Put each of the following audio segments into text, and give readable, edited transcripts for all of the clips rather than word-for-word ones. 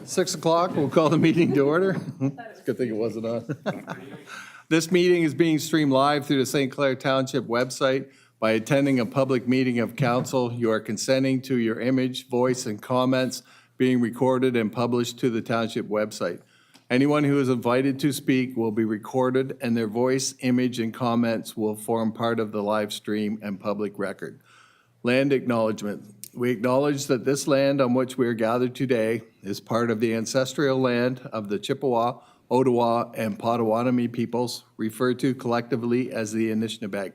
6 o'clock, we'll call the meeting to order. It's a good thing it wasn't on. This meeting is being streamed live through the St. Clair Township website. By attending a public meeting of council, you are consenting to your image, voice, and comments being recorded and published to the township website. Anyone who is invited to speak will be recorded, and their voice, image, and comments will form part of the live stream and public record. Land acknowledgement. We acknowledge that this land on which we are gathered today is part of the ancestral land of the Chippewa, Ottawa, and Potawatomi peoples, referred to collectively as the Anishinaabe.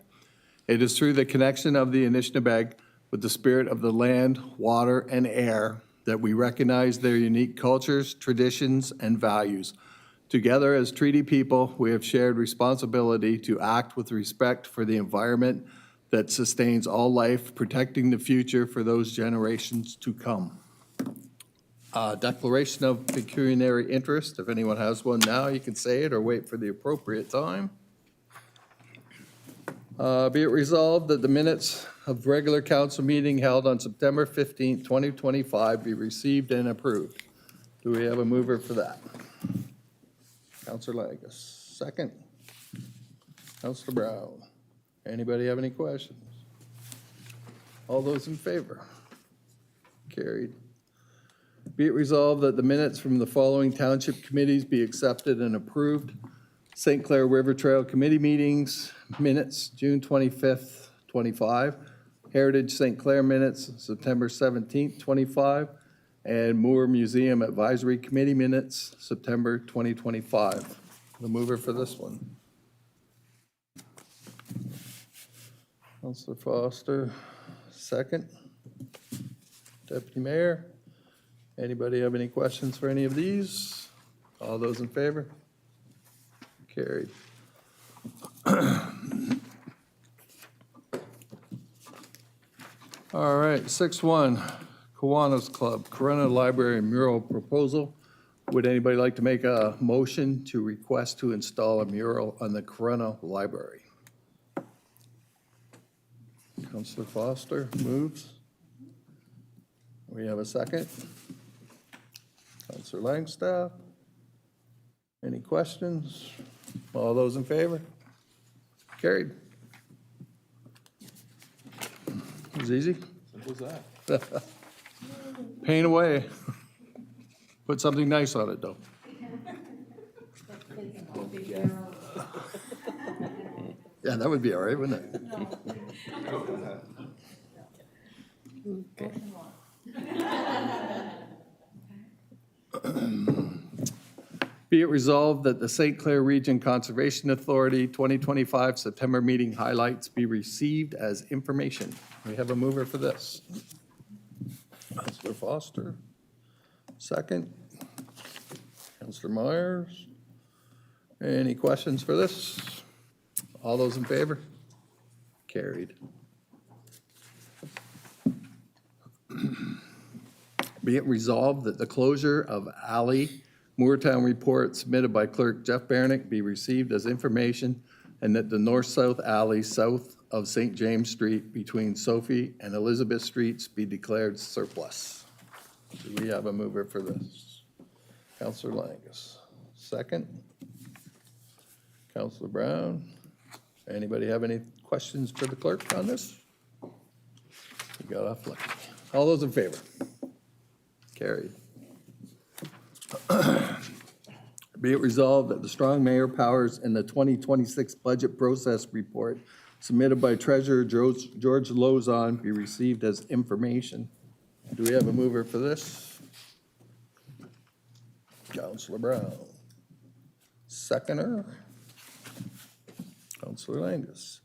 It is through the connection of the Anishinaabe with the spirit of the land, water, and air that we recognize their unique cultures, traditions, and values. Together as treaty people, we have shared responsibility to act with respect for the environment that sustains all life, protecting the future for those generations to come. Declaration of pecuniary interest. If anyone has one now, you can say it or wait for the appropriate time. Be it resolved that the minutes of regular council meeting held on September 15th, 2025 be received and approved. Do we have a mover for that? Councillor Lagus. Second. Councillor Brown. Anybody have any questions? All those in favor? Carried. Be it resolved that the minutes from the following township committees be accepted and approved. St. Clair River Trail Committee meetings, minutes, June 25th, 25. Heritage St. Clair minutes, September 17th, 25. And Moore Museum Advisory Committee minutes, September 2025. The mover for this one. Councillor Foster, second. Deputy Mayor, anybody have any questions for any of these? All those in favor? Carried. All right, 6-1, Kiwanis Club, Corona Library mural proposal. Would anybody like to make a motion to request to install a mural on the Corona Library? Councillor Foster moves. We have a second. Councillor Langstaff. Any questions? All those in favor? Carried. It was easy. What was that? Paint away. Put something nice on it, though. Yeah, that would be all right, wouldn't it? Okay. Be it resolved that the St. Clair Region Conservation Authority 2025 September meeting highlights be received as information. We have a mover for this. Councillor Foster. Second. Councillor Myers. Any questions for this? All those in favor? Carried. Be it resolved that the closure of alley Moortown report submitted by Clerk Jeff Bernick be received as information, and that the north-south alley south of St. James Street between Sophie and Elizabeth Streets be declared surplus. Do we have a mover for this? Councillor Langus. Second. Councillor Brown. Anybody have any questions for the clerk on this? We got off lucky. All those in favor? Carried. Be it resolved that the strong mayor powers in the 2026 budget process report submitted by Treasurer George Lozon be received as information. Do we have a mover for this? Councillor Brown. Seconder. Councillor Langus.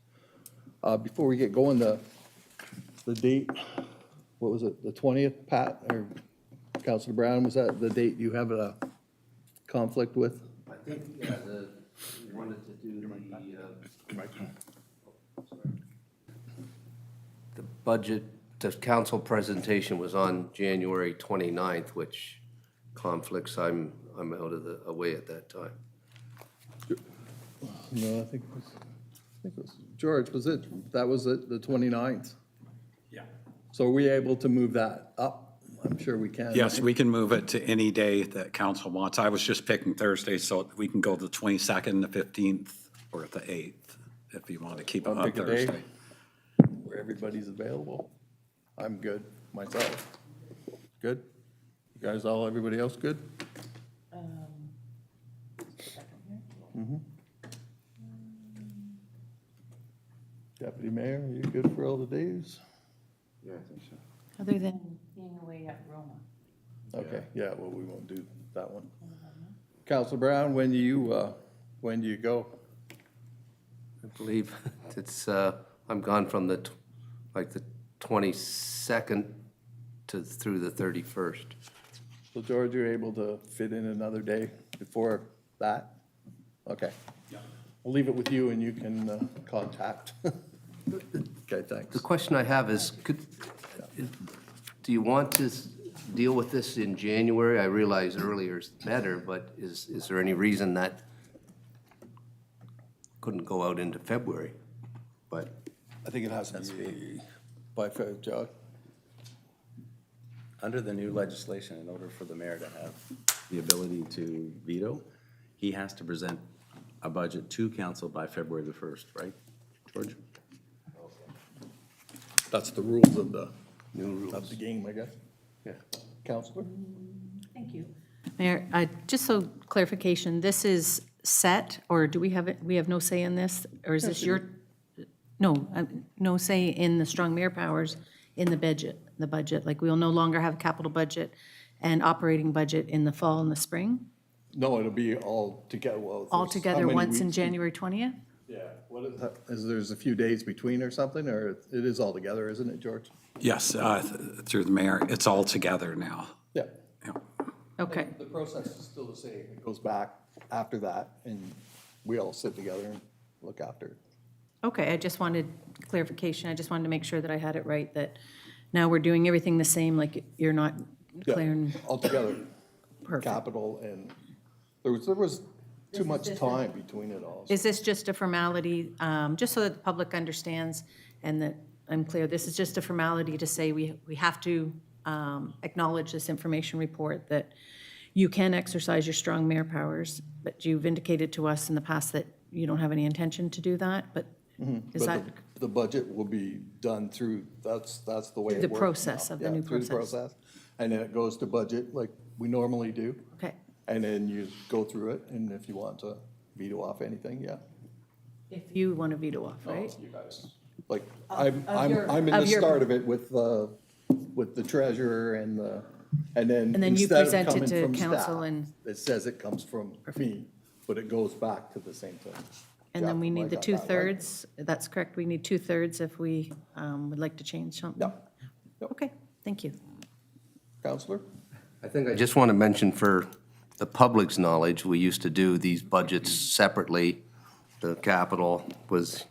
Before we get going, the date, what was it, the 20th, Pat, or Councillor Brown, was that the date you have a conflict with? I think, yeah, we wanted to do the budget, the council presentation was on January 29th, which conflicts, I'm out of the, away at that time. No, I think it was, George, was it, that was it, the 29th? Yeah. So are we able to move that up I'm sure we can. Yes, we can move it to any day that council wants. I was just picking Thursday, so we can go the 22nd, the 15th, or the 8th, if you want to keep it I'll on pick a day. Thursday. Where everybody's available. I'm good myself. Good? You guys all, everybody else good? Deputy Mayor, are you good for all the days? Yeah, I think so. Other than being away at Roma. Okay, yeah, well, we won't do that one. Counselor Brown, when do you go? I believe it's, I'm gone from the 22nd through the 31st. So George, you're able to fit in another day before that? Okay. I'll leave it with you and you can contact. Okay, thanks. The question I have is, do you want to deal with this in January? I realize earlier is better, but is there any reason that couldn't go out into February? But I think it has to be by February, John. Under the new legislation, in order for the mayor to have the ability to veto, he has to present a budget to council by February the 1st, right, George? That's the rules of the new of the game, I guess. Yeah. Counselor? Thank you. Mayor, just so clarification, this is set, or do we have it, we have no say in this? Or is this your, no say in the strong mayor powers in the budget? Like, we'll no longer have a capital budget and operating budget in the fall and the spring? No, it'll be all together. Well, All there's together how many once in weeks? January 20th? Yeah, what is that? There's a few days between or something, or it is all together, isn't it, George? Yes, through the mayor, it's all together now. Yeah. Yeah. Okay, The process is still the same. It goes back after that, and we all sit together and look after it. okay, I just wanted clarification. I just wanted to make sure that I had it right, that now we're doing everything the same, like you're not declaring. All together. Perfect. Capital, and there was too much time between it all. Is this just a formality, just so that the public understands and that I'm clear, this is just a formality to say we have to acknowledge this information report, that you can exercise your strong mayor powers, but you've indicated to us in the past that you don't have any intention to do that, but is that? But the budget will be done through, that's the way it The works process now. of the Yeah, new through the process. And then it goes to budget like we normally do. Okay, And then you go through it, and if you want to veto off anything, yeah. if you want to veto off, right? You guys, like, I'm in of the your- start of it with the treasurer and then. And then you instead of present it coming to from council staff, and- It says it comes from me, but it goes back to the same thing. And then we Yeah, I need the got that right. 2/3, that's correct, we need 2/3 if we would like to change something? Yeah. Yep. Okay, thank you. Counselor? I think I just want to mention for the public's knowledge, we used to do these budgets separately. The capital was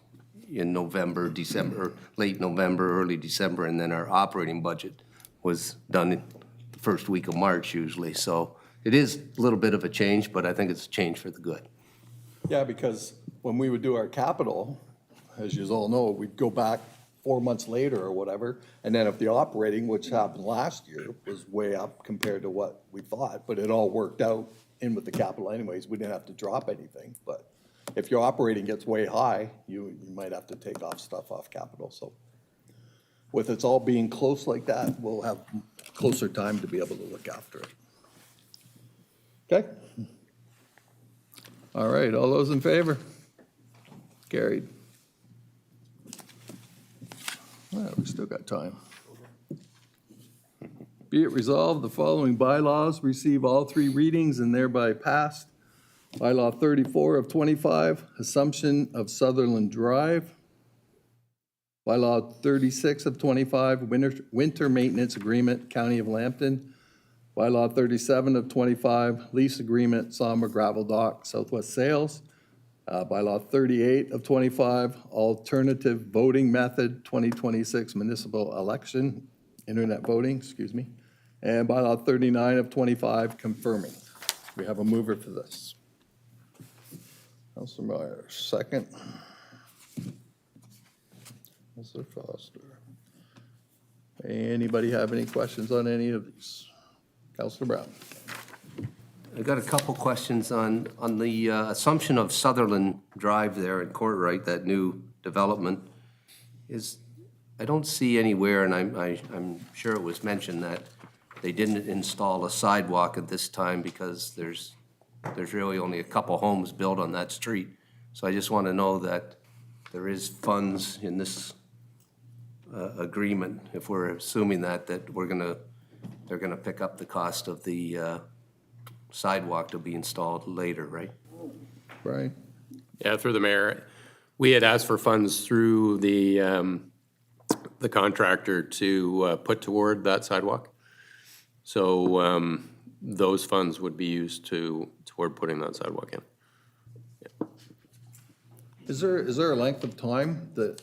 in November, December, late November, early December, and then our operating budget was done in the first week of March usually. So it is a little bit of a change, but I think it's a change for the good. Yeah, because when we would do our capital, as you all know, we'd go back 4 months later or whatever, and then if the operating, which happened last year, was way up compared to what we thought, but it all worked out in with the capital anyways, we didn't have to drop anything, but if your operating gets way high, you might have to take off stuff off capital, so. With it's all being close like that, we'll have closer time to be able to look after it. Okay? All right, all those in favor? Carried. Well, we still got time. Be it resolved, the following bylaws receive all 3 readings and thereby passed. Bylaw 34 of 25, Assumption of Sutherland Drive. Bylaw 36 of 25, Winter Maintenance Agreement, County of Lambton. Bylaw 37 of 25, Lease Agreement, Somber Gravel Dock, Southwest Sales. Bylaw 38 of 25, Alternative Voting Method, 2026 Municipal Election, Internet Voting, excuse me. And bylaw 39 of 25, Confirming. We have a mover for this. Councilor Meyer, second. Councilor Foster. Anybody have any questions on any of these? Counselor Brown? I got a couple questions on the assumption of Sutherland Drive there in Courtright, that new development. I don't see anywhere, and I'm sure it was mentioned, that they didn't install a sidewalk at this time because there's really only a couple homes built on that street. So I just want to know that there is funds in this agreement, if we're assuming that they're gonna pick up the cost of the sidewalk to be installed later, right? Right. Yeah, through the mayor. We had asked for funds through the contractor to put toward that sidewalk. So those funds would be used toward putting that sidewalk in. Is there a length of time that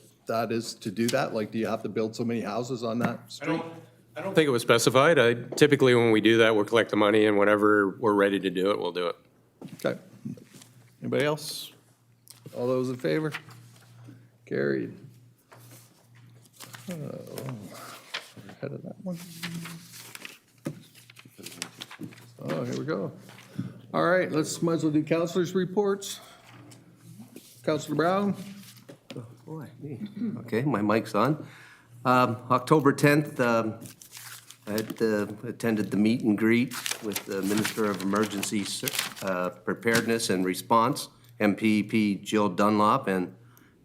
is to do that? Like, do you have to build so many houses on that street? I don't think it was specified. Typically, when we do that, we'll collect the money, and whenever we're ready to do it, we'll do it. Okay. Anybody else? All those in favor? Carried. Oh, ahead of that one. Oh, here we go. All right, might as well do councilors' reports. Counselor Brown? Boy, me. Okay, my mic's on. October 10th, I had attended the meet and greet with the Minister of Emergency Preparedness and Response, MPP Jill Dunlop, and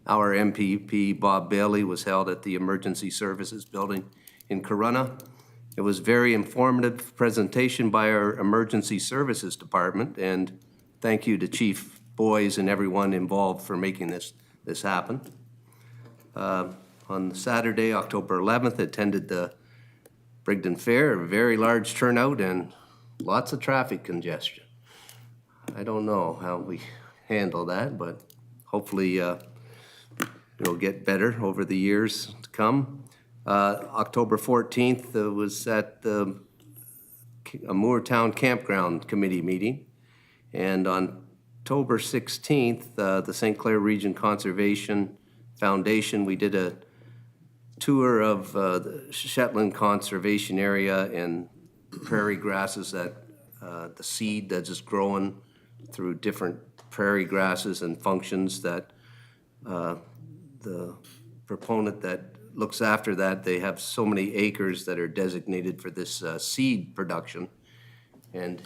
our MPP Bob Bailey was held at the Emergency Services Building in Corunna. It was a very informative presentation by our Emergency Services Department, and thank you to Chief Boys and everyone involved for making this happen. On Saturday, October 11th, attended the Brigden Fair, a very large turnout and lots of traffic congestion. I don't know how we handle that, but hopefully it'll get better over the years to come. October 14th was at the Moortown Campground Committee meeting. And on October 16th, the St. Clair Region Conservation Foundation, we did a tour of the Shetland Conservation Area and prairie grasses, that the seed that's just growing through different prairie grasses and functions that the proponent that looks after that, they have so many acres that are designated for this seed production. And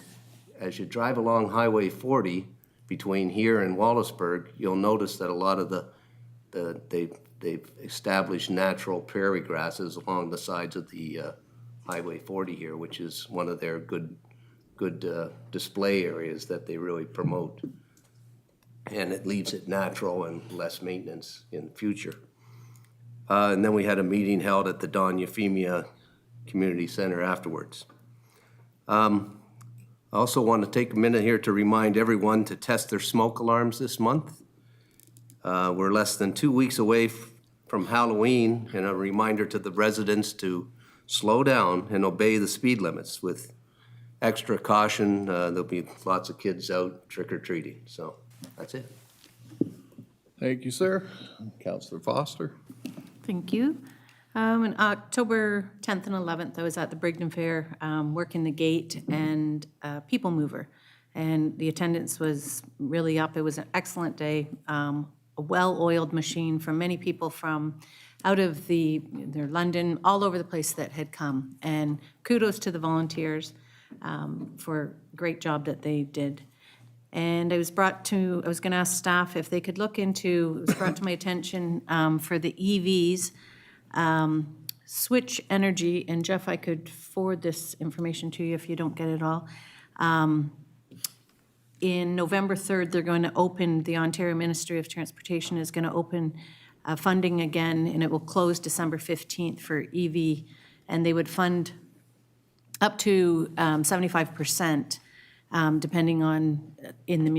as you drive along Highway 40 between here and Wallaceburg, you'll notice that a lot of they've established natural prairie grasses along the sides of the Highway 40 here, which is one of their good display areas that they really promote. And it leaves it natural and less maintenance in the future. And then we had a meeting held at the Don Euphemia Community Center afterwards. I also want to take a minute here to remind everyone to test their smoke alarms this month. We're less than 2 weeks away from Halloween, and a reminder to the residents to slow down and obey the speed limits with extra caution. There'll be lots of kids out trick-or-treating, so that's it. Thank you, sir. Counselor Foster? Thank you. On October 10th and 11th, I was at the Brigden Fair, working the gate and people mover. And the attendance was really up. It was an excellent day. A well-oiled machine from many people from out of their London, all over the place that had come. And kudos to the volunteers for a great job that they did. And I was going to ask staff if they could look into, it was brought to my attention for the EVs, Switch Energy, and Jeff, I could forward this information to you if you don't get it all. In November 3rd, they're going to open, the Ontario Ministry of Transportation is going to open funding again, and it will close December 15th for EV, and they would fund up to 75%. Depending on in the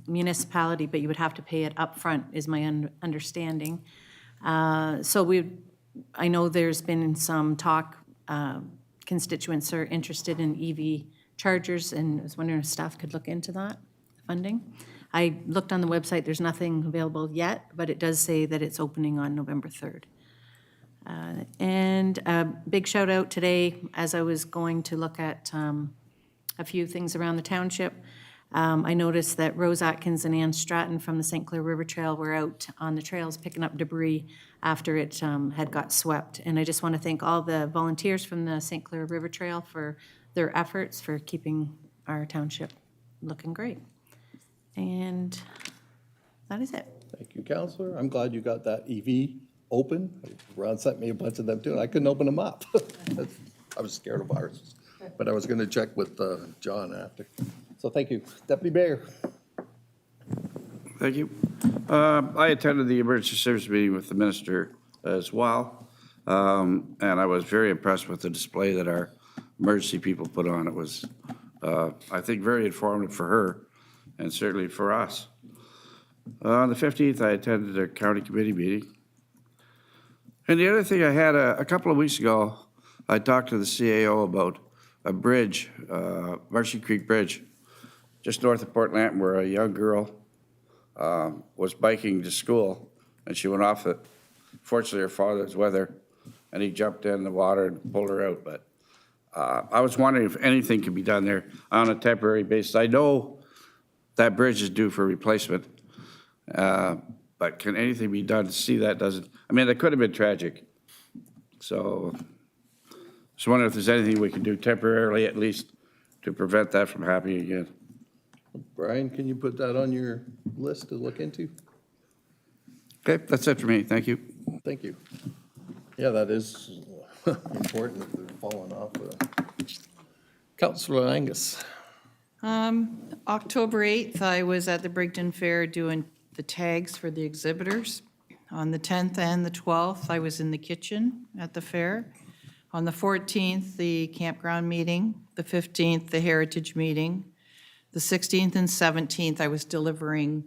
municipality, but you would have to pay it upfront, is my understanding. So I know there's been some talk, constituents are interested in EV chargers, and I was wondering if staff could look into that funding. I looked on the website, there's nothing available yet, but it does say that it's opening on November 3rd. And a big shout out today, as I was going to look at a few things around the township. I noticed that Rose Atkins and Ann Stratton from the St. Clair River Trail were out on the trails picking up debris after it had got swept. And I just want to thank all the volunteers from the St. Clair River Trail for their efforts for keeping our township looking great. And that is it. Thank you, Counselor. I'm glad you got that EV open. Ron sent me a bunch of them too, and I couldn't open them up. I was scared of viruses, but I was going to check with John after. So thank you. Deputy Mayor. Thank you. I attended the emergency service meeting with the minister as well, and I was very impressed with the display that our emergency people put on. It was, I think, very informative for her and certainly for us. On the 15th, I attended a county committee meeting. And the other thing I had a couple of weeks ago, I talked to the CAO about a bridge, Marshy Creek Bridge, just north of Port Lanton, where a young girl was biking to school, and she went off it. Fortunately, her father's weather, and he jumped in the water and pulled her out. But I was wondering if anything could be done there on a temporary basis. I know that bridge is due for replacement, but can anything be done to see that doesn't? I mean, it could have been tragic. So just wondering if there's anything we can do temporarily, at least, to prevent that from happening again. Brian, can you put that on your list to look into? Okay, that's it for me. Thank you. Thank you. Yeah, that is important if they're falling off. Counselor Angus. October 8th, I was at the Brigden Fair doing the tags for the exhibitors. On the 10th and the 12th, I was in the kitchen at the fair. On the 14th, the campground meeting. The 15th, the heritage meeting. The 16th and 17th, I was delivering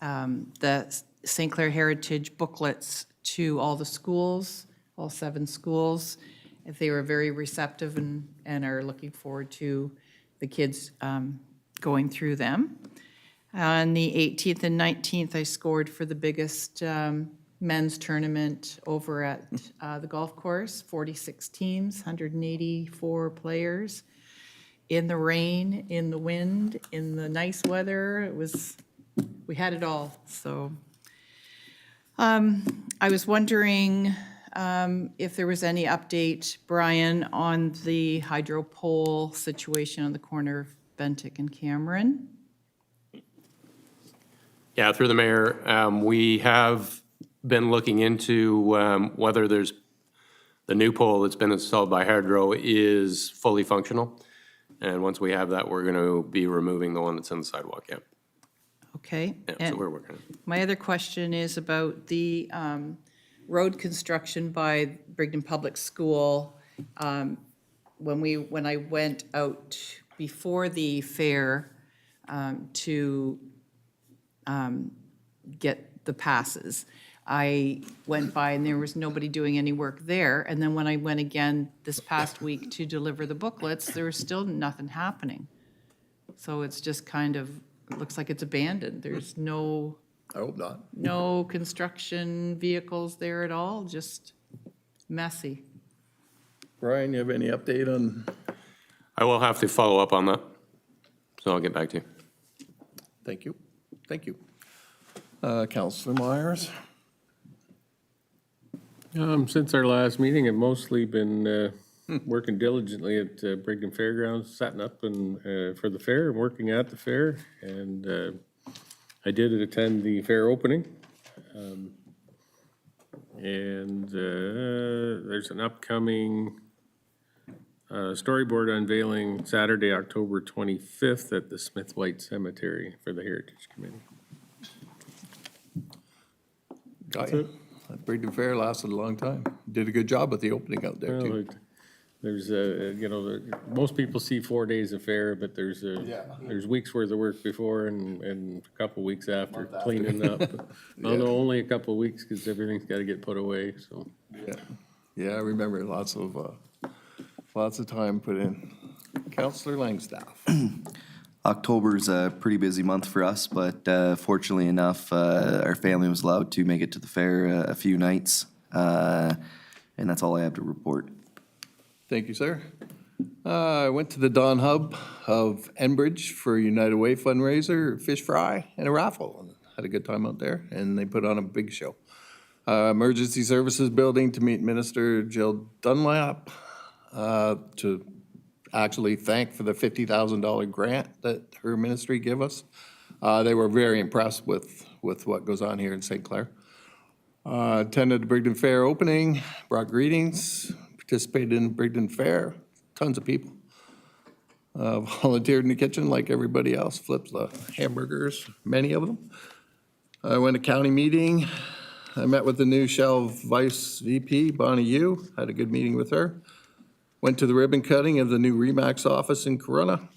the St. Clair Heritage booklets to all the schools, all 7 schools. They were very receptive and are looking forward to the kids going through them. On the 18th and 19th, I scored for the biggest men's tournament over at the golf course, 46 teams, 184 players. In the rain, in the wind, in the nice weather, we had it all. So I was wondering if there was any update, Brian, on the hydro pole situation on the corner of Bentic and Cameron. Yeah, through the mayor, we have been looking into whether there's, the new pole that's been installed by Hydro is fully functional. And once we have that, we're going to be removing the one that's in the sidewalk, yeah. Okay. Yeah, so And we're working on it. my other question is about the road construction by Brigden Public School. When I went out before the fair to get the passes, I went by and there was nobody doing any work there. And then when I went again this past week to deliver the booklets, there was still nothing happening. So it's just kind of, it looks like it's abandoned. There's no I hope not. construction vehicles there at all, just messy. Brian, you have any update on? I will have to follow up on that, so I'll get back to you. Thank you. Thank you. Counselor Myers. Since our last meeting, I've mostly been working diligently at Brigden Fairgrounds, setting up and for the fair and working at the fair. And I did attend the fair opening. There's an upcoming storyboard unveiling Saturday, October 25th at the Smith White Cemetery for the Heritage Committee. Got you. That Brigden Fair lasted a long time. Did a good job with the opening out there, Well, too. there's, most people see 4 days of fair, but there's weeks worth of work before and a couple weeks after cleaning up. Well, no, only a couple of weeks because everything's got to get put away, so. Yeah, I remember lots of time put in. Counselor Langstaff. October's a pretty busy month for us, but fortunately enough, our family was allowed to make it to the fair a few nights. And that's all I have to report. Thank you, sir. I went to the Dawn Hub of Enbridge for United Way fundraiser, fish fry, and a raffle. And had a good time out there, and they put on a big show. Emergency Services Building to meet Minister Jill Dunlap to actually thank for the $50,000 grant that her ministry gave us. They were very impressed with what goes on here in St. Clair. Attended the Brigden Fair opening, brought greetings, participated in Brigden Fair, tons of people. Volunteered in the kitchen like everybody else, flipped the hamburgers, many of them. I went to county meeting. I met with the new Shell Vice VP, Bonnie Yu, had a good meeting with her. Went to the ribbon cutting of the new RE/MAX office in Corona.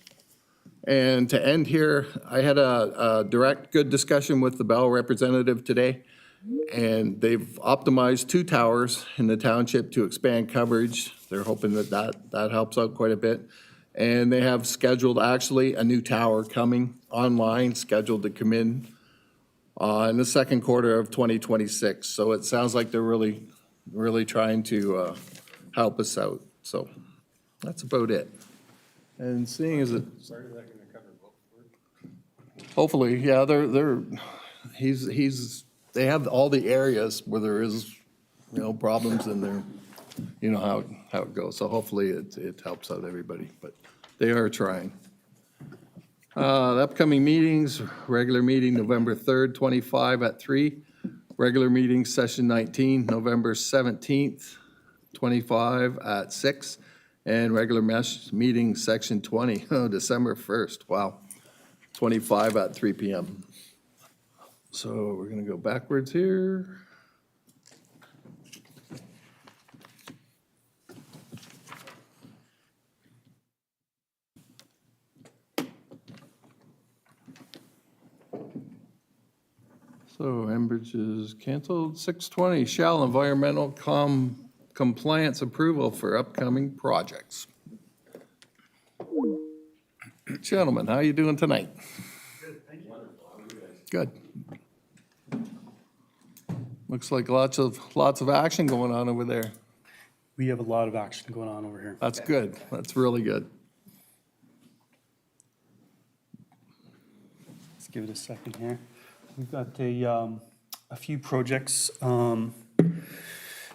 And to end here, I had a direct, good discussion with the Bell representative today. And they've optimized 2 towers in the township to expand coverage. They're hoping that helps out quite a bit. And they have scheduled actually a new tower coming online, scheduled to come in the second quarter of 2026. So it sounds like they're really, really trying to help us out. So that's about it. And seeing as it. Hopefully, yeah, they have all the areas where there is, problems and they're, how it goes. So hopefully it helps out everybody, but they are trying. The upcoming meetings, regular meeting November 3rd, 25 at 3. Regular meeting session 19, November 17th, 25 at 6. And regular meeting section 20, December 1st, wow, 25 at 3 p.m. So we're going to go backwards here. So Enbridge is canceled. 6:20, shall environmental compliance approval for upcoming projects. Gentlemen, how you doing tonight? Good, thank you. Good. Looks like lots of action going on over there. We have a lot of action going on over here. That's good. That's really good. Let's give it a second here. We've got a few projects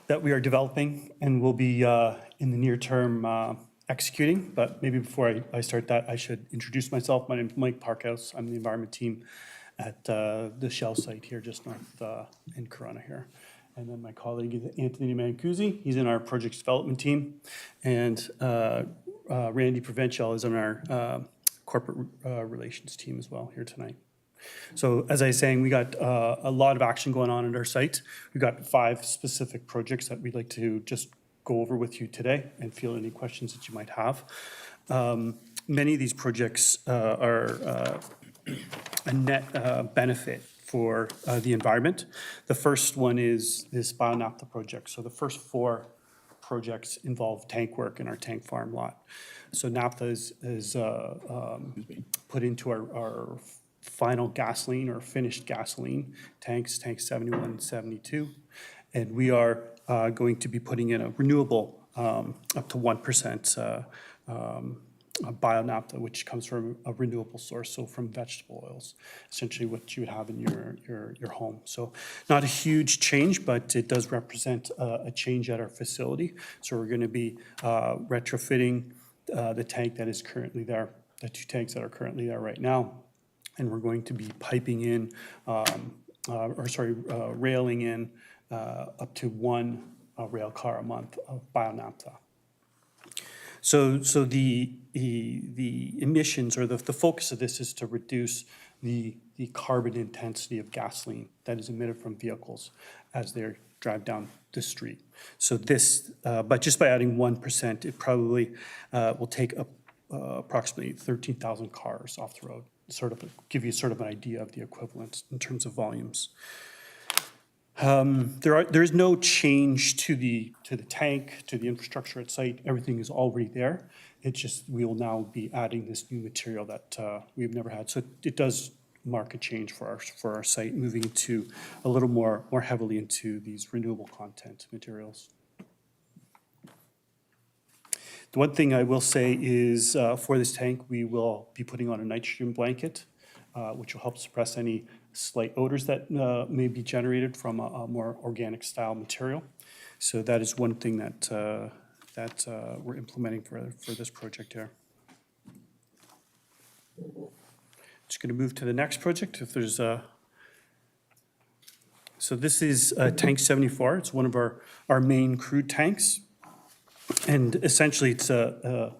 that we are developing and will be in the near term executing. But maybe before I start that, I should introduce myself. My name is Mike Parkhouse. I'm the environment team at the Shell site here just north in Corona here. And then my colleague is Anthony Mancusi. He's in our projects development team. And Randy Provincial is on our corporate relations team as well here tonight. So as I was saying, we got a lot of action going on at our site. We've got 5 specific projects that we'd like to just go over with you today and field any questions that you might have. Many of these projects are a net benefit for the environment. The first one is this bio-naphtha project. So the first 4 projects involve tank work in our tank farm lot. So naphtha is put into our final gasoline or finished gasoline tanks, tanks 71 and 72. And we are going to be putting in a renewable up to 1% bio-naphtha, which comes from a renewable source, so from vegetable oils, essentially what you would have in your home. So not a huge change, but it does represent a change at our facility. So we're going to be retrofitting the tank that is currently there, the 2 tanks that are currently there right now. And we're going to be piping in, railing in up to 1 rail car a month of bio-naphtha. So the emissions or the focus of this is to reduce the carbon intensity of gasoline that is emitted from vehicles as they drive down the street. So this, but just by adding 1%, it probably will take up approximately 13,000 cars off the road. Sort of give you sort of an idea of the equivalence in terms of volumes. There is no change to the tank, to the infrastructure at site. Everything is already there. It's just we will now be adding this new material that we've never had. So it does mark a change for our site, moving to a little more heavily into these renewable content materials. The one thing I will say is for this tank, we will be putting on a nitrogen blanket, which will help suppress any slight odors that may be generated from a more organic style material. So that is one thing that, we're implementing for this project here. Just going to move to the next project. If there's so this is tank 74. It's one of our main crude tanks. And essentially, it's a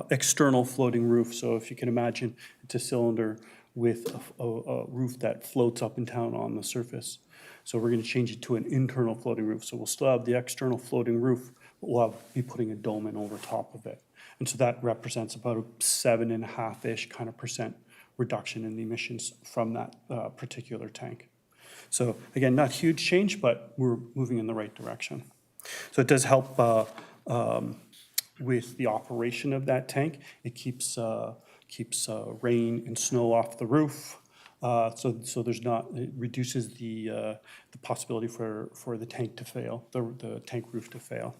external floating roof. So if you can imagine, it's a cylinder with a roof that floats up and down on the surface. So we're going to change it to an internal floating roof. So we'll still have the external floating roof, but we'll be putting a dome in over top of it. And so that represents about a 7.5-ish kind of % reduction in the emissions from that particular tank. So again, not huge change, but we're moving in the right direction. So it does help with the operation of that tank. It keeps rain and snow off the roof. So there's not, it reduces the possibility for the tank to fail, the tank roof to fail.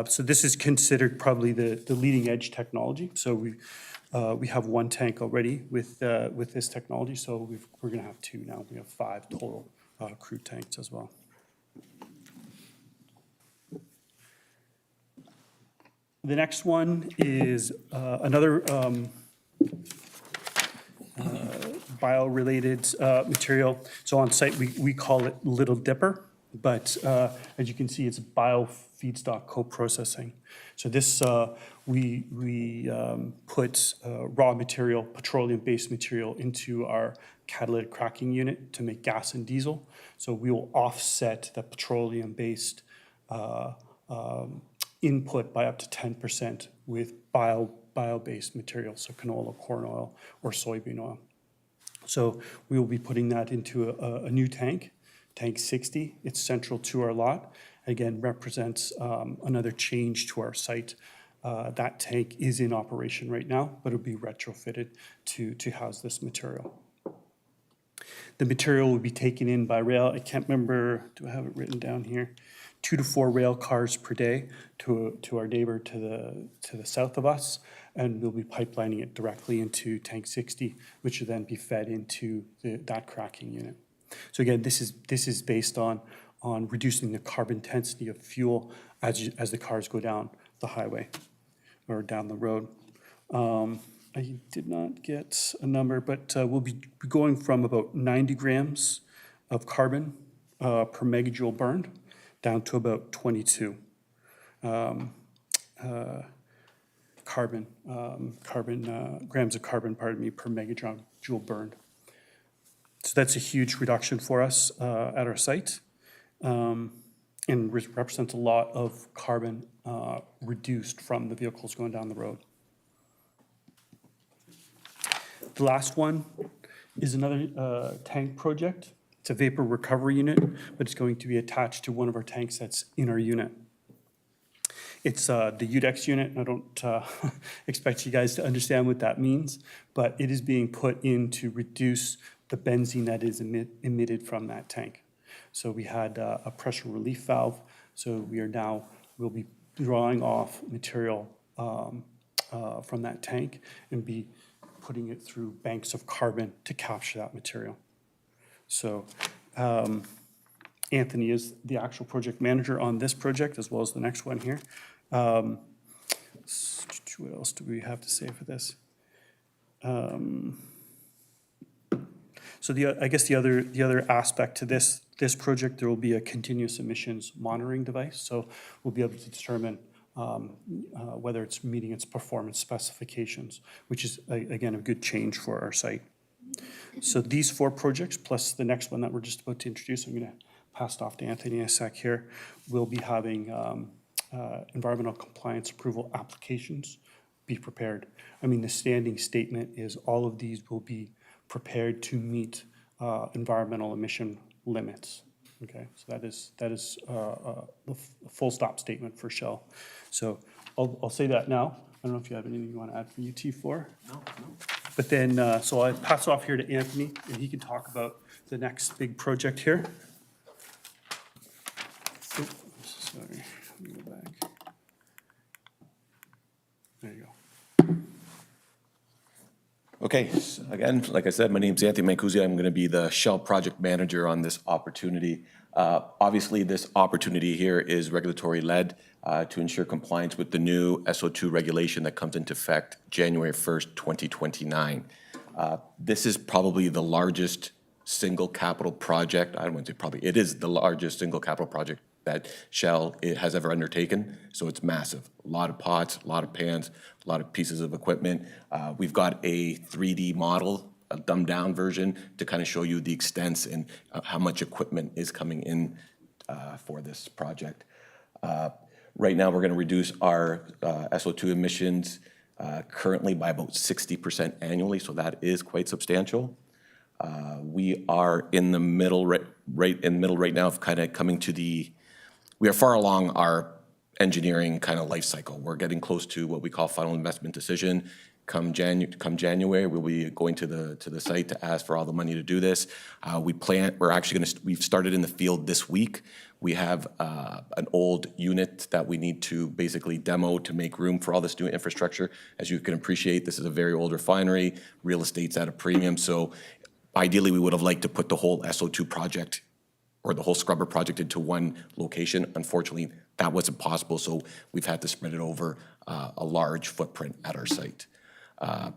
So this is considered probably the leading edge technology. So we have one tank already with this technology. So we're going to have 2 now. We have 5 total crude tanks as well. The next one is another bio-related material. So on site, we call it Little Dipper, but as you can see, it's bio-feedstock co-processing. So this, we put raw material, petroleum-based material into our catalytic cracking unit to make gas and diesel. So we will offset the petroleum-based input by up to 10% with bio-based material, so canola, corn oil, or soybean oil. So we will be putting that into a new tank, tank 60. It's central to our lot. Again, represents another change to our site. That tank is in operation right now, but it'll be retrofitted to house this material. The material will be taken in by rail. I can't remember, do I have it written down here? 2 to 4 rail cars per day to our neighbor to the south of us, and we'll be pipelining it directly into tank 60, which will then be fed into that cracking unit. So again, this is based on reducing the carbon intensity of fuel as the cars go down the highway or down the road. I did not get a number, but we'll be going from about 90 grams of carbon per megajoule burned down to about 22 grams of carbon per megajoule burned. So that's a huge reduction for us at our site, and represents a lot of carbon reduced from the vehicles going down the road. The last one is another tank project. It's a vapor recovery unit, but it's going to be attached to one of our tanks that's in our unit. It's the UDEX unit. I don't expect you guys to understand what that means, but it is being put in to reduce the benzene that is emitted from that tank. So we had a pressure relief valve, so we'll be drawing off material from that tank and be putting it through banks of carbon to capture that material. So Anthony is the actual project manager on this project as well as the next one here. What else do we have to say for this? So I guess the other aspect to this project, there will be a continuous emissions monitoring device. So we'll be able to determine whether it's meeting its performance specifications, which is, again, a good change for our site. So these 4 projects, plus the next one that we're just about to introduce, I'm going to pass it off to Anthony in a sec here, we'll be having environmental compliance approval applications be prepared. I mean, the standing statement is all of these will be prepared to meet environmental emission limits. Okay, so that is a full stop statement for Shell. So I'll say that now. I don't know if you have anything you want to add for UT4? No. But then, so I'll pass off here to Anthony, and he can talk about the next big project here. Oh, sorry, let me go back. There you go. Okay, again, like I said, my name's Anthony Mancusi. I'm going to be the Shell project manager on this opportunity. Obviously, this opportunity here is regulatory-led to ensure compliance with the new SO2 regulation that comes into effect January 1st, 2029. This is probably the largest single capital project, I don't want to say probably, it is the largest single capital project that Shell has ever undertaken, so it's massive. A lot of pots, a lot of pans, a lot of pieces of equipment. We've got a 3D model, a dumbed-down version, to kind of show you the extents and how much equipment is coming in for this project. Right now, we're going to reduce our SO2 emissions currently by about 60% annually, so that is quite substantial. We are in the middle, right in the middle right now of kind of coming to we are far along our engineering kind of life cycle. We're getting close to what we call final investment decision. Come January, we'll be going to the site to ask for all the money to do this. We've started in the field this week. We have an old unit that we need to basically demo to make room for all this new infrastructure. As you can appreciate, this is a very old refinery. Real estate's at a premium, so ideally, we would have liked to put the whole SO2 project or the whole scrubber project into one location. Unfortunately, that wasn't possible, so we've had to spread it over a large footprint at our site.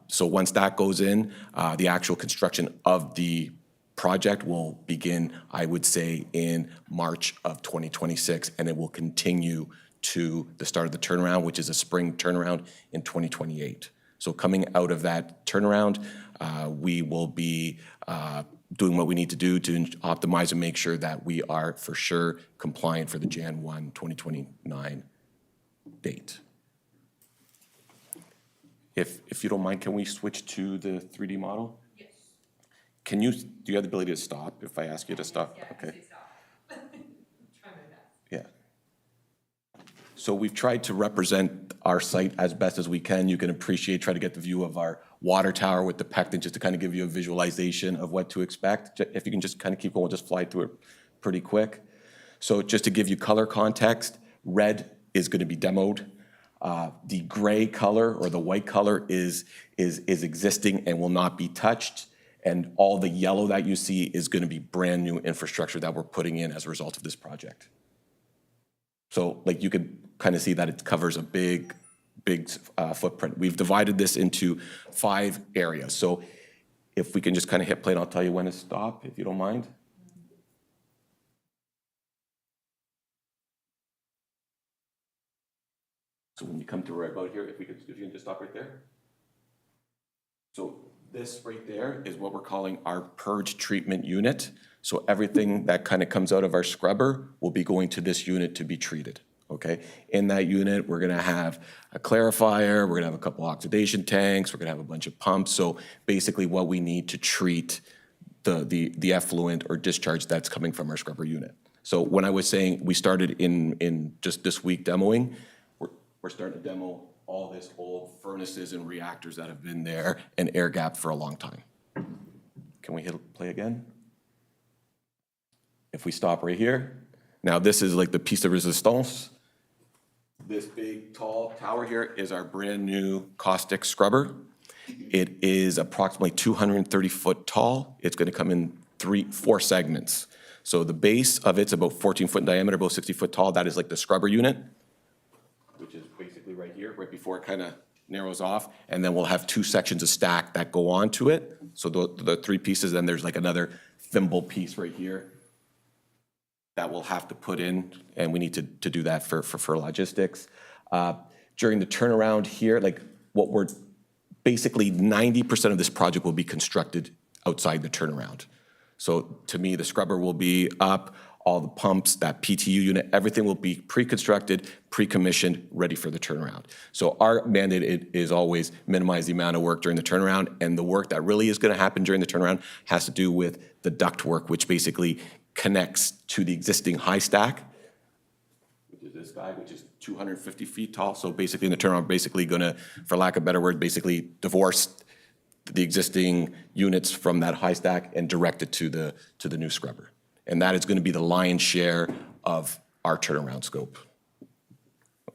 So once that goes in, the actual construction of the project will begin, I would say, in March of 2026, and it will continue to the start of the turnaround, which is a spring turnaround in 2028. So coming out of that turnaround, we will be doing what we need to do to optimize and make sure that we are for sure compliant for the Jan 1, 2029 date. If you don't mind, can we switch to the 3D model? Yes. Do you have the ability to stop if I ask you to stop? Yeah, okay. Try my best. Yeah. So we've tried to represent our site as best as we can. You can appreciate, try to get the view of our water tower with the pectin, just to kind of give you a visualization of what to expect. If you can just kind of keep going, we'll just fly through it pretty quick. So just to give you color context, red is going to be demoed. The gray color or the white color is existing and will not be touched. And all the yellow that you see is going to be brand new infrastructure that we're putting in as a result of this project. So like you could kind of see that it covers a big footprint. We've divided this into 5 areas. So if we can just kind of hit play, and I'll tell you when to stop, if you don't mind. So when you come to right about here, if you can just stop right there. So this right there is what we're calling our purge treatment unit. So everything that kind of comes out of our scrubber will be going to this unit to be treated, okay? In that unit, we're gonna have a clarifier, we're gonna have a couple oxidation tanks, we're gonna have a bunch of pumps. So basically what we need to treat the effluent or discharge that's coming from our scrubber unit. So when I was saying we started in just this week demoing, we're starting to demo all this old furnaces and reactors that have been there and air gapped for a long time. Can we hit play again? If we stop right here, now this is like the piece de resistance. This big tall tower here is our brand new caustic scrubber. It is approximately 230 foot tall. It's going to come in 4 segments. So the base of it's about 14 foot in diameter, about 60 foot tall. That is like the scrubber unit, which is basically right here, right before it kind of narrows off. And then we'll have 2 sections of stack that go on to it. So the 3 pieces, then there's like another thimble piece right here that we'll have to put in, and we need to do that for logistics. During the turnaround here, like what we're basically 90% of this project will be constructed outside the turnaround. So to me, the scrubber will be up, all the pumps, that PTU unit, everything will be pre-constructed, pre-commissioned, ready for the turnaround. So our mandate is always minimize the amount of work during the turnaround, and the work that really is gonna happen during the turnaround has to do with the duct work, which basically connects to the existing high stack, which is this guy, which is 250 feet tall. So basically in the turnaround, basically gonna, for lack of a better word, basically divorce the existing units from that high stack and direct it to the new scrubber. And that is going to be the lion's share of our turnaround scope.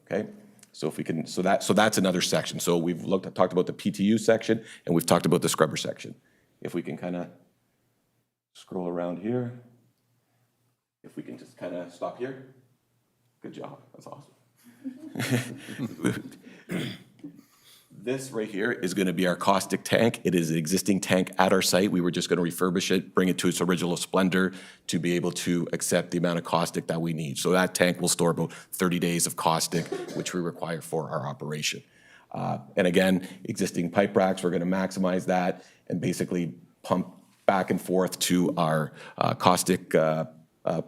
Okay? So if we can, so that's another section. So we've talked about the PTU section, and we've talked about the scrubber section. If we can kind of scroll around here, if we can just kind of stop here. Good job, that's awesome. This right here is going to be our caustic tank. It is an existing tank at our site. We were just going to refurbish it, bring it to its original splendor to be able to accept the amount of caustic that we need. So that tank will store about 30 days of caustic, which we require for our operation. And again, existing pipe racks, we're going to maximize that and basically pump back and forth to our caustic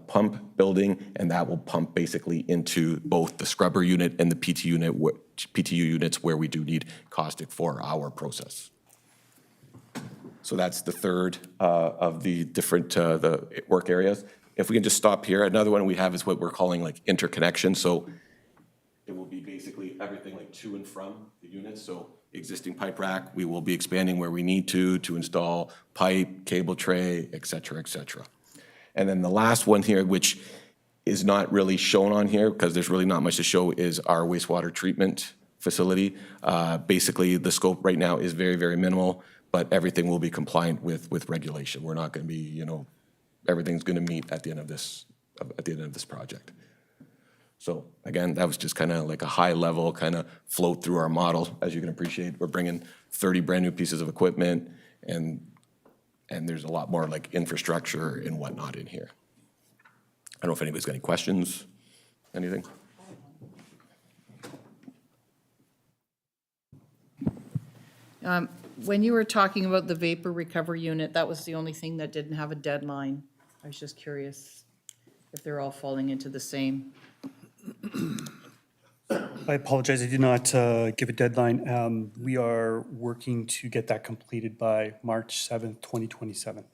pump building, and that will pump basically into both the scrubber unit and the PTU units where we do need caustic for our process. So that's the third of the different the work areas. If we can just stop here, another one we have is what we're calling like interconnection. So it will be basically everything like to and from the units. So existing pipe rack, we will be expanding where we need to install pipe, cable tray, et cetera, et cetera. And then the last one here, which is not really shown on here because there's really not much to show, is our wastewater treatment facility. Basically, the scope right now is very, very minimal, but everything will be compliant with regulation. We're not going to be, you know, everything's going to meet at the end of this project. So again, that was just kind of like a high level kind of float through our model. As you can appreciate, we're bringing 30 brand new pieces of equipment, and there's a lot more like infrastructure and whatnot in here. I don't know if anybody's got any questions, anything? When you were talking about the vapor recovery unit, that was the only thing that didn't have a deadline. I was just curious if they're all falling into the same. I apologize, I did not give a deadline. We are working to get that completed by March 7th, 2027.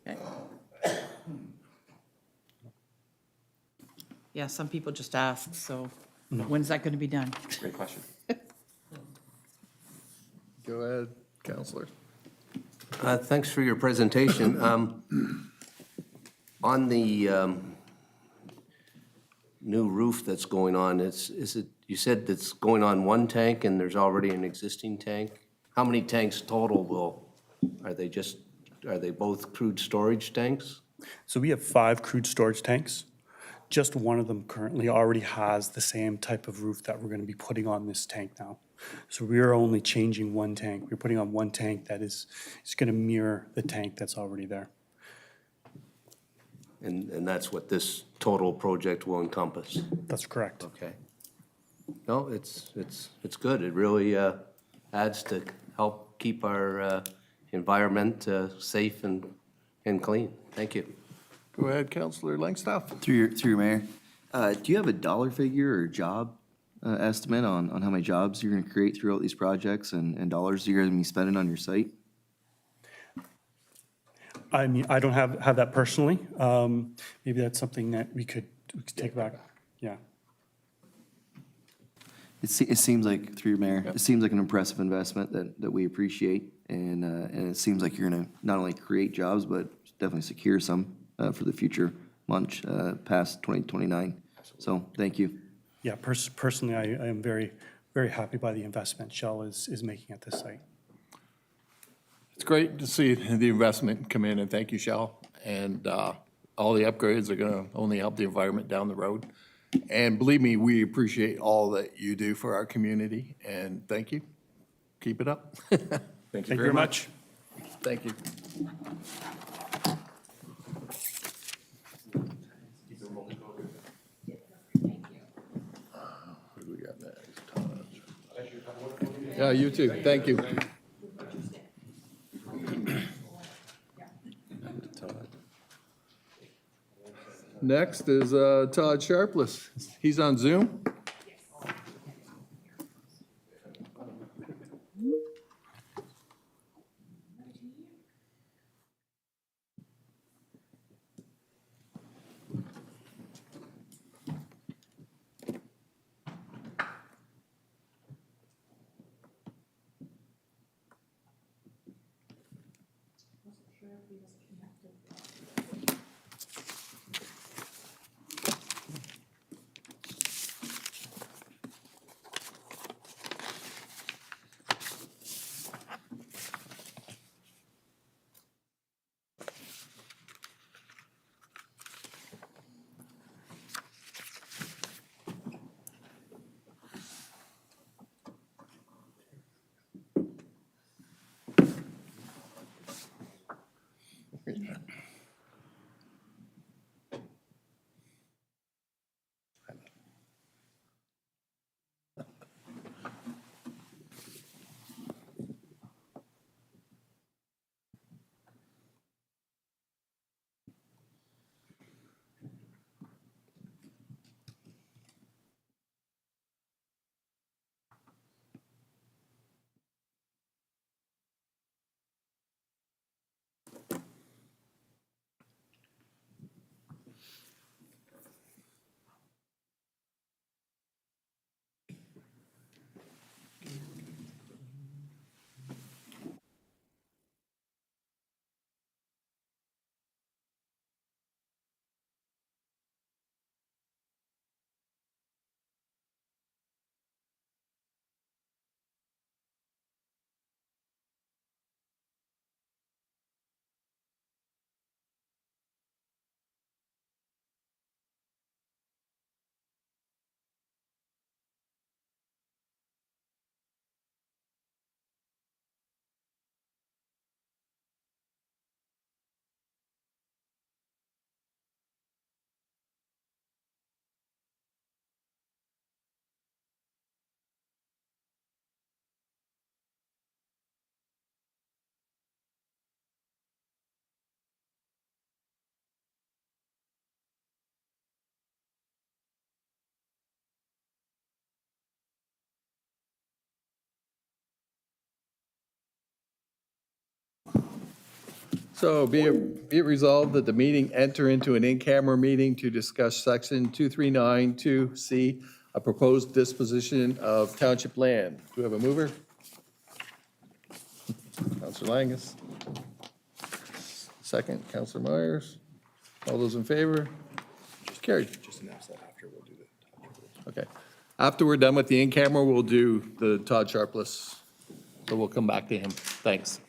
Yeah, some people just ask, so when's that going to be done? Great question. Go ahead, Counselor. Thanks for your presentation. On the new roof that's going on, you said it's going on one tank and there's already an existing tank? How many tanks total are they both crude storage tanks? So we have 5 crude storage tanks. Just one of them currently already has the same type of roof that we're going to be putting on this tank now. So we are only changing one tank. We're putting on one tank that is going to mirror the tank that's already there. And that's what this total project will encompass? That's correct. Okay. No, it's good. It really adds to help keep our environment safe and clean. Thank you. Go ahead, Counselor Langstaff. Through your mayor, do you have a dollar figure or job estimate on how many jobs you're going to create throughout these projects and dollars you're going to be spending on your site? I mean, I don't have that personally. Maybe that's something that we could take back. Yeah. It seems like, through your mayor, it seems like an impressive investment that we appreciate, and it seems like you're going to not only create jobs, but definitely secure some for the future months past 2029. So thank you. Yeah, personally, I am very, very happy by the investment Shell is making at this site. It's great to see the investment come in, and thank you, Shell. And all the upgrades are going to only help the environment down the road. And believe me, we appreciate all that you do for our community, and thank you. Keep it up. Thank you very much. Thank you. Who do we got next? Todd. Yeah, you too. Thank you. Next is Todd Sharpless. He's on Zoom. So be it resolved that the meeting enter into an in-camera meeting to discuss section 2392C, a proposed disposition of township land. Do we have a mover? Counselor Langus. Second, Counselor Myers. All those in favor? Carried. Just announce that after we'll do that. Okay. After we're done with the in-camera, we'll do the Todd Sharpless. So we'll come back to him. Thanks.